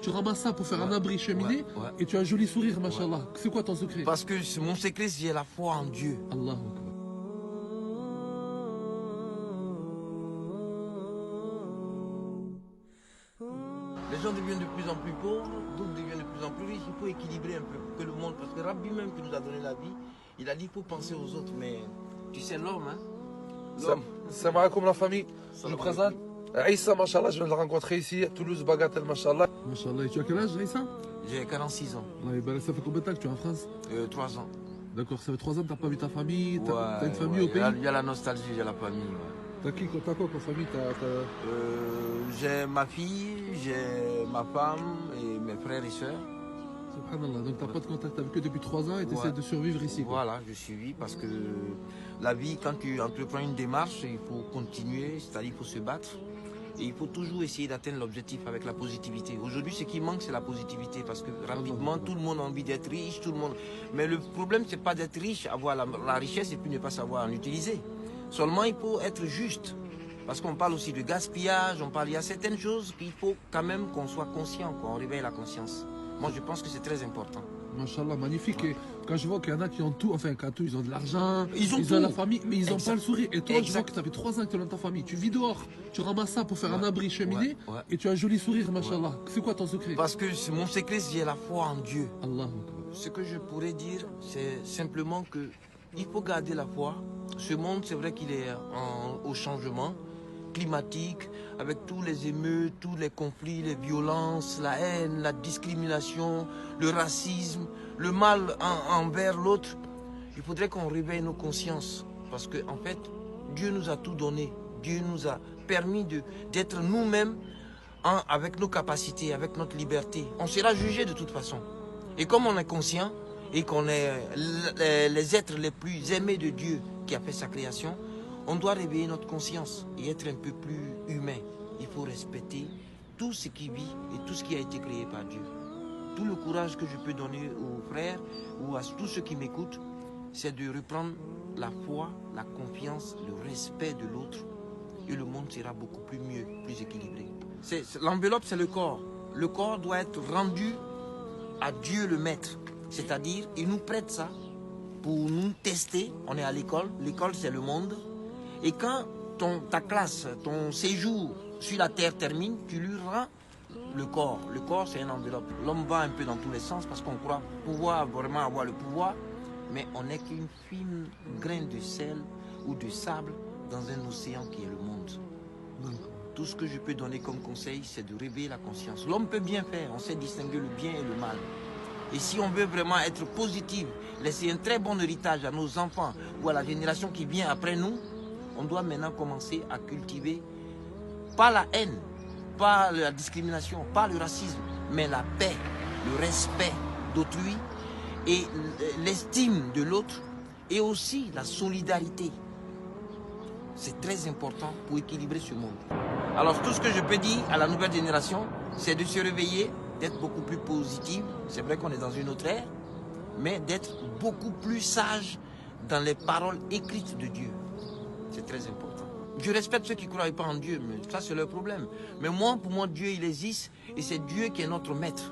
tu ramasses ça pour faire un abri cheminée et tu as un joli sourire, machallah. C'est quoi ton secret? Parce que mon secret, c'est la foi en Dieu. Allahu Akbar. Les gens deviennent de plus en plus pauvres, d'autres deviennent de plus en plus riches. Il faut équilibrer un peu pour que le monde, parce que Rabbi même qui nous a donné la vie, il a dit qu'il faut penser aux autres. Mais tu sais, l'homme, hein. Salam alaikum la famille, je vous présente. Aïssa, machallah, je viens de le rencontrer ici, à Toulouse, Bagatelle, machallah. Machallah, et tu as quel âge, Aïssa? J'ai 46 ans. Ça fait combien de temps que tu es en France? 3 ans. D'accord, ça fait 3 ans que tu n'as pas vu ta famille, tu as une famille ouais. au pays? Il y a la nostalgie, il y a la famille. Ouais. T'as quoi comme famille? J'ai ma fille, j'ai ma femme et mes frères et sœurs. Subhanallah, donc tu n'as pas de contact avec eux depuis 3 ans et tu essaies de survivre ici, quoi. Voilà, je suis parce que la vie, quand tu entreprends une démarche, il faut continuer, c'est-à-dire il faut se battre. Et il faut toujours essayer d'atteindre l'objectif avec la positivité. Aujourd'hui, ce qui manque, c'est la positivité. Parce que rapidement, tout le monde a envie d'être riche, tout le monde. Mais le problème, c'est pas d'être riche, avoir la richesse et puis ne pas savoir en utiliser. Seulement, il faut être juste. Parce qu'on parle aussi de gaspillage, il y a certaines choses qu'il faut quand même qu'on soit conscient, qu'on réveille la conscience. Moi, je pense que c'est très important. Machallah, magnifique. Et quand je vois qu'il y en a qui ont tout, enfin, quand ils ont de l'argent, ils ont la famille, mais ils n'ont pas le sourire. Et toi, je vois que tu avais 3 ans que tu es dans ta famille. Tu vis dehors, tu ramasses ça pour faire un abri cheminée et tu as un joli sourire, machallah. C'est quoi ton secret? Parce que mon secret, c'est la foi en Dieu. Allah. Ce que je pourrais dire, c'est simplement que il faut garder la foi. Ce monde, c'est vrai qu'il est au changement climatique, avec tous les émeutes, tous les conflits, les violences, la haine, la discrimination, le racisme, le mal envers l'autre. Il faudrait qu'on réveille nos consciences. Parce que, en fait, Dieu nous a tout donné. Dieu nous a permis d'être nous-mêmes avec nos capacités, avec notre liberté. On sera jugé de toute façon. Et comme on est conscient et qu'on est les êtres les plus aimés de Dieu qui a fait sa création, on doit réveiller notre conscience et être un peu plus humain. Il faut respecter tout ce qui vit et tout ce qui a été créé par Dieu. Tout le courage que je peux donner aux frères ou à tous ceux qui m'écoutent, c'est de reprendre la foi, la confiance, le respect de l'autre. Et le monde sera beaucoup plus mieux, plus équilibré. L'enveloppe, c'est le corps. Le corps doit être rendu à Dieu le Maître. C'est-à-dire, il nous prête ça pour nous tester. On est à l'école. L'école, c'est le monde. Et quand ta classe, ton séjour sur la terre termine, tu lui rends le corps. Le corps, c'est une enveloppe. L'homme va un peu dans tous les sens parce qu'on croit pouvoir vraiment avoir le pouvoir, mais on n'est qu'une fine graine de sel ou de sable dans un océan qui est le monde. Tout ce que je peux donner comme conseil, c'est de réveiller la conscience. L'homme peut bien faire, on sait distinguer le bien et le mal. Et si on veut vraiment être positif, laisser un très bon héritage à nos enfants ou à la génération qui vient après nous, on doit maintenant commencer à cultiver, pas la haine, pas la discrimination, pas le racisme, mais la paix, le respect d'autrui et l'estime de l'autre et aussi la solidarité. C'est très important pour équilibrer ce monde. Alors tout ce que je peux dire à la nouvelle génération, c'est de se réveiller, d'être beaucoup plus positif. C'est vrai qu'on est dans une autre ère, mais d'être beaucoup plus sage dans les paroles écrites de Dieu. C'est très important. Je respecte ceux qui ne croient pas en Dieu, mais ça c'est leur problème. Mais moi, pour moi, Dieu il existe et c'est Dieu qui est notre maître.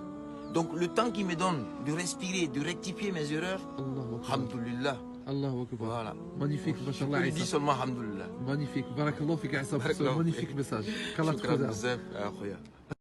Donc le temps qu'il me donne de respirer, de rectifier mes erreurs, alhamdoulilah. Allahu Akbar. Voilà. Magnifique, machallah. Je dis seulement alhamdoulilah. Magnifique. Barakallahu fik, Aïssa, pour ce magnifique message. Qu'Allah te préserve.